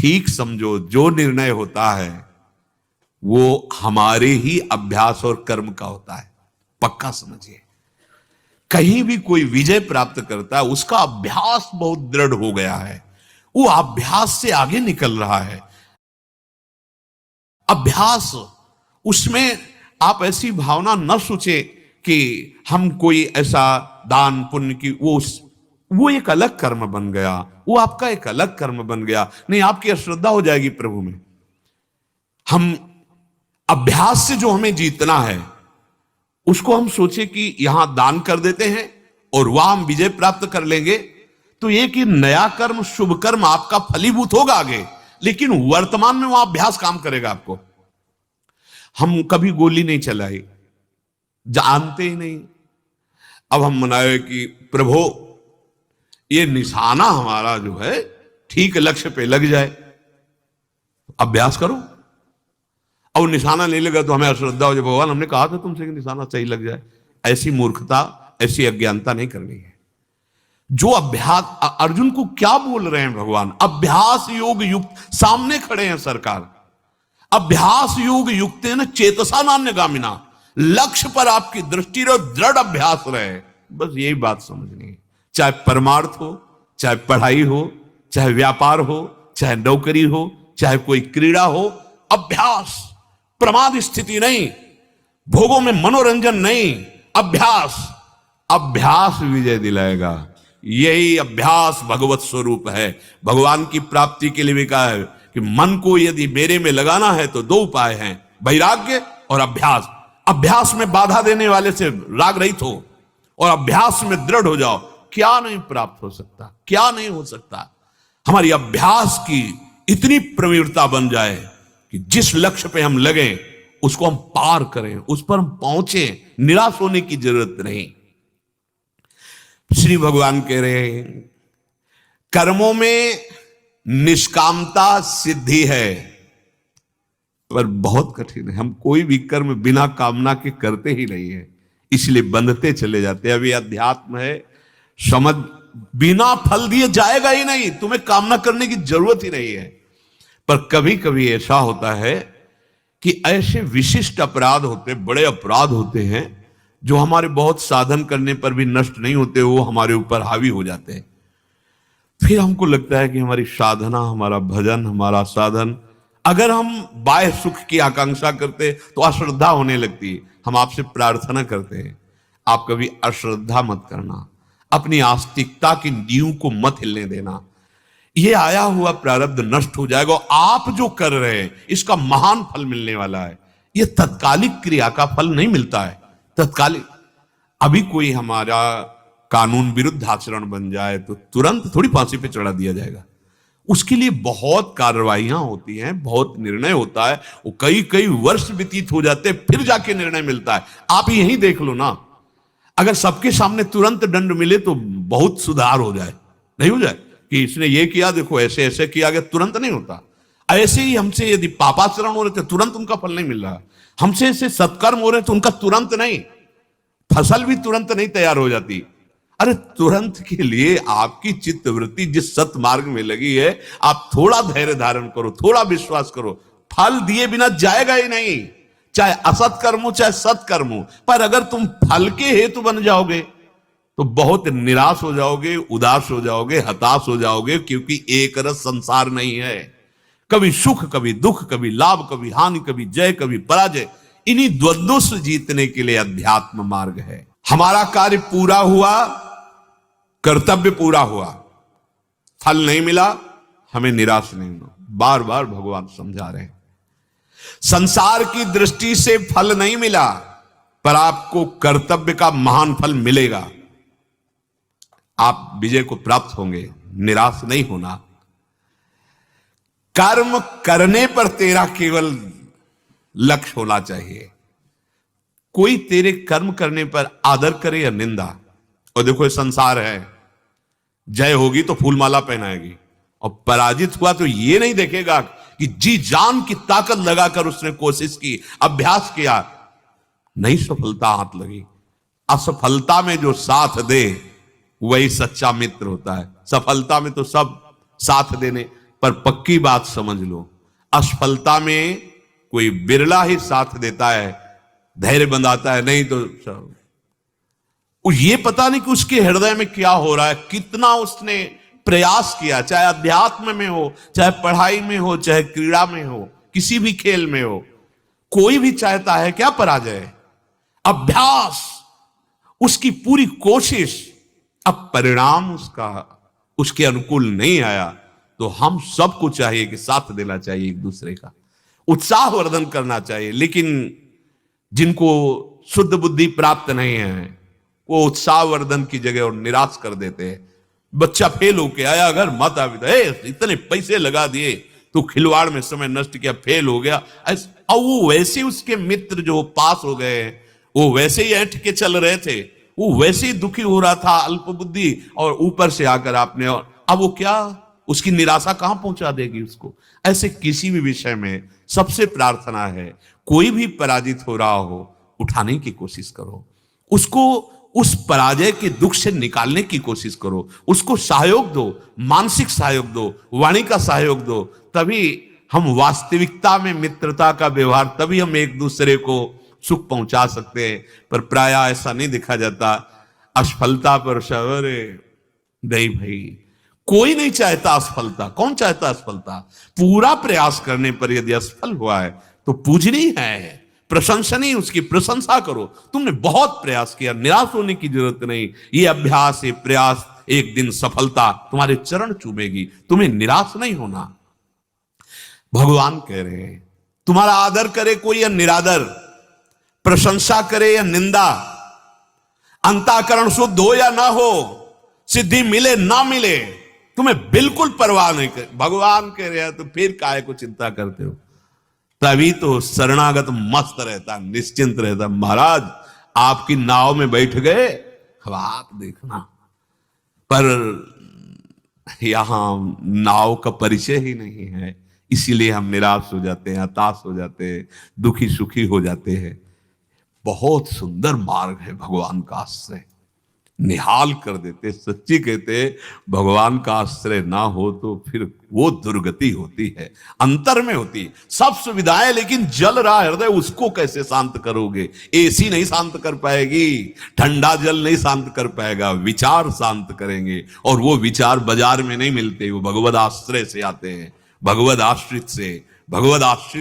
ठीक समझो, जो निर्णय होता है वो हमारे ही अभ्यास और कर्म का होता है, पक्का समझिए। कहीं भी कोई विजय प्राप्त करता है, उसका अभ्यास बहुत दृढ़ हो गया है, वो अभ्यास से आगे निकल रहा है। अभ्यास, उसमें आप ऐसी भावना न सोचे कि हम कोई ऐसा दान पुण्य की, वो एक अलग कर्म बन गया, वो आपका एक अलग कर्म बन गया। नहीं, आपकी अश्रद्धा हो जाएगी प्रभु में। हम अभ्यास से जो हमें जीतना है, उसको हम सोचे कि यहां दान कर देते हैं और वहां हम विजय प्राप्त कर लेंगे, तो एक ही नया कर्म, शुभ कर्म आपका फलीभूत होगा आगे, लेकिन वर्तमान में वहां अभ्यास काम करेगा आपको। हम कभी गोली नहीं चलाई, जानते ही नहीं। अब हम मनाए कि प्रभु ये निशाना हमारा जो है ठीक लक्ष्य पे लग जाए, अभ्यास करो। और निशाना नहीं लगा तो हमें अश्रद्धा हो जाए, भगवान हमने कहा था तुमसे कि निशाना सही लग जाए। ऐसी मूर्खता, ऐसी अज्ञानता नहीं करनी है। जो अभ्यास, अर्जुन को क्या बोल रहे हैं भगवान? अभ्यास योग युक्त, सामने खड़े हैं सरकार। अभ्यास योग युक्त है ना, चेतसा नान्यगामिना, लक्ष्य पर आपकी दृष्टि रहे, दृढ़ अभ्यास रहे, बस यही बात समझनी है। चाहे परमार्थ हो, चाहे पढ़ाई हो, चाहे व्यापार हो, चाहे नौकरी हो, चाहे कोई क्रीड़ा हो, अभ्यास, प्रमाद स्थिति नहीं, भोगों में मनोरंजन नहीं, अभ्यास। अभ्यास विजय दिलाएगा। यही अभ्यास भगवत स्वरूप है। भगवान की प्राप्ति के लिए भी कहा है कि मन को यदि मेरे में लगाना है तो दो उपाय हैं, वैराग्य और अभ्यास। अभ्यास में बाधा देने वाले से राग रहित हो और अभ्यास में दृढ़ हो जाओ। क्या नहीं प्राप्त हो सकता, क्या नहीं हो सकता। हमारी अभ्यास की इतनी प्रवीणता बन जाए कि जिस लक्ष्य पे हम लगे उसको हम पार करें, उस पर हम पहुंचे, निराश होने की जरूरत नहीं। श्री भगवान कह रहे हैं कर्मों में निष्कामता सिद्धि है, पर बहुत कठिन है। हम कोई भी कर्म बिना कामना के करते ही नहीं है, इसलिए बंधते चले जाते हैं। अभी अध्यात्म है, समझ, बिना फल दिए जाएगा ही नहीं, तुम्हें कामना करने की जरूरत ही नहीं है। पर कभी कभी ऐसा होता है कि ऐसे विशिष्ट अपराध होते, बड़े अपराध होते हैं जो हमारे बहुत साधन करने पर भी नष्ट नहीं होते, वो हमारे ऊपर हावी हो जाते हैं। फिर हमको लगता है कि हमारी साधना, हमारा भजन, हमारा साधन, अगर हम बाह्य सुख की आकांक्षा करते तो अश्रद्धा होने लगती है। हम आपसे प्रार्थना करते हैं, आप कभी अश्रद्धा मत करना, अपनी आस्तिकता की नींव को मत हिलने देना। ये आया हुआ प्रारब्ध नष्ट हो जाएगा। आप जो कर रहे हैं इसका महान फल मिलने वाला है। ये तत्कालिक क्रिया का फल नहीं मिलता है, तत्कालिक। अभी कोई हमारा कानून विरुद्ध आचरण बन जाए तो तुरंत थोड़ी फांसी पे चढ़ा दिया जाएगा। उसके लिए बहुत कार्रवाइयां होती हैं, बहुत निर्णय होता है, वो कई कई वर्ष व्यतीत हो जाते हैं, फिर जाके निर्णय मिलता है। आप यही देख लो ना, अगर सबके सामने तुरंत दंड मिले तो बहुत सुधार हो जाए, नहीं हो जाए कि इसने ये किया, देखो ऐसे ऐसे किया गया, तुरंत नहीं होता। ऐसे ही हमसे यदि पापाचरण हो रहे थे, तुरंत उनका फल नहीं मिल रहा। हमसे ऐसे सत्कर्म हो रहे थे, उनका तुरंत नहीं, फसल भी तुरंत नहीं तैयार हो जाती। अरे तुरंत के लिए आपकी चित्त वृत्ति जिस सत मार्ग में लगी है, आप थोड़ा धैर्य धारण करो, थोड़ा विश्वास करो, फल दिए बिना जाएगा ही नहीं। चाहे असत कर्म हो, चाहे सत्कर्म हो, पर अगर तुम फल के हेतु बन जाओगे तो बहुत निराश हो जाओगे, उदास हो जाओगे, हताश हो जाओगे, क्योंकि एक रस संसार नहीं है। कभी सुख, कभी दुख, कभी लाभ, कभी हानि, कभी जय, कभी पराजय। इन्हीं द्वंद्वों से जीतने के लिए अध्यात्म मार्ग है। हमारा कार्य पूरा हुआ, कर्तव्य पूरा हुआ, फल नहीं मिला, हमें निराश नहीं होना। बार बार भगवान समझा रहे हैं, संसार की दृष्टि से फल नहीं मिला, पर आपको कर्तव्य का महान फल मिलेगा। आप विजय को प्राप्त होंगे, निराश नहीं होना। कर्म करने पर तेरा केवल लक्ष्य होना चाहिए। कोई तेरे कर्म करने पर आदर करे या निंदा, और देखो ये संसार है, जय होगी तो फूलमाला पहनाएगी, और पराजित हुआ तो ये नहीं देखेगा कि जी जान की ताकत लगाकर उसने कोशिश की, अभ्यास किया, नहीं सफलता हाथ लगी। असफलता में जो साथ दे वही सच्चा मित्र होता है। सफलता में तो सब साथ देने, पर पक्की बात समझ लो, असफलता में कोई बिरला ही साथ देता है, धैर्य बंधाता है, नहीं तो ये पता नहीं कि उसके हृदय में क्या हो रहा है, कितना उसने प्रयास किया, चाहे अध्यात्म में हो, चाहे पढ़ाई में हो, चाहे क्रीड़ा में हो, किसी भी खेल में हो। कोई भी चाहता है क्या पराजय? अभ्यास, उसकी पूरी कोशिश, अब परिणाम उसके अनुकूल नहीं आया, तो हम सबको चाहिए कि साथ देना चाहिए, एक दूसरे का उत्साह वर्धन करना चाहिए। लेकिन जिनको शुद्ध बुद्धि प्राप्त नहीं है, वो उत्साह वर्धन की जगह और निराश कर देते हैं। बच्चा फेल होके आया, अगर माता पिता इतने पैसे लगा दिए, तो खिलवाड़ में समय नष्ट किया, फेल हो गया, और वो वैसे उसके मित्र जो पास हो गए, वो वैसे ही ऐंठ के चल रहे थे, वो वैसे ही दुखी हो रहा था, अल्प बुद्धि, और ऊपर से आकर आपने, और अब वो क्या, उसकी निराशा कहां पहुंचा देगी उसको। ऐसे किसी भी विषय में सबसे प्रार्थना है, कोई भी पराजित हो रहा हो, उठाने की कोशिश करो, उसको उस पराजय के दुख से निकालने की कोशिश करो, उसको सहयोग दो, मानसिक सहयोग दो, वाणी का सहयोग दो, तभी हम वास्तविकता में मित्रता का व्यवहार, तभी हम एक दूसरे को सुख पहुंचा सकते हैं। पर प्राय ऐसा नहीं देखा जाता, असफलता पर सवरे नहीं भाई, कोई नहीं चाहता असफलता। कौन चाहता असफलता? पूरा प्रयास करने पर यदि असफल हुआ है तो पूजनीय है, प्रशंसनीय, उसकी प्रशंसा करो, तुमने बहुत प्रयास किया, निराश होने की जरूरत नहीं। ये अभ्यास, ये प्रयास, एक दिन सफलता तुम्हारे चरण चूमेगी, तुम्हें निराश नहीं होना। भगवान कह रहे हैं, तुम्हारा आदर करे कोई या निरादर, प्रशंसा करे या निंदा, अंतःकरण शुद्ध हो या ना हो, सिद्धि मिले ना मिले, तुम्हें बिल्कुल परवाह नहीं कर। भगवान कह रहे हैं, तो फिर काहे को चिंता करते हो? तभी तो शरणागत मस्त रहता, निश्चिंत रहता। महाराज आपकी नाव में बैठ गए, अब आप देखना, पर यहां नाव का परिचय ही नहीं है, इसीलिए हम निराश हो जाते हैं, हताश हो जाते हैं, दुखी सुखी हो जाते हैं। बहुत सुंदर मार्ग है भगवान का आश्रय, निहाल कर देते। सच्ची कहते, भगवान का आश्रय ना हो तो फिर वो दुर्गति होती है, अंतर में होती है। सब सुविधाएं, लेकिन जल रहा हृदय, उसको कैसे शांत करोगे? एसी नहीं शांत कर पाएगी, ठंडा जल नहीं शांत कर पाएगा, विचार शांत करेंगे। और वो विचार बाजार में नहीं मिलते, वो भगवद आश्रय से आते हैं, भगवद आश्रित से। भगवद आश्रित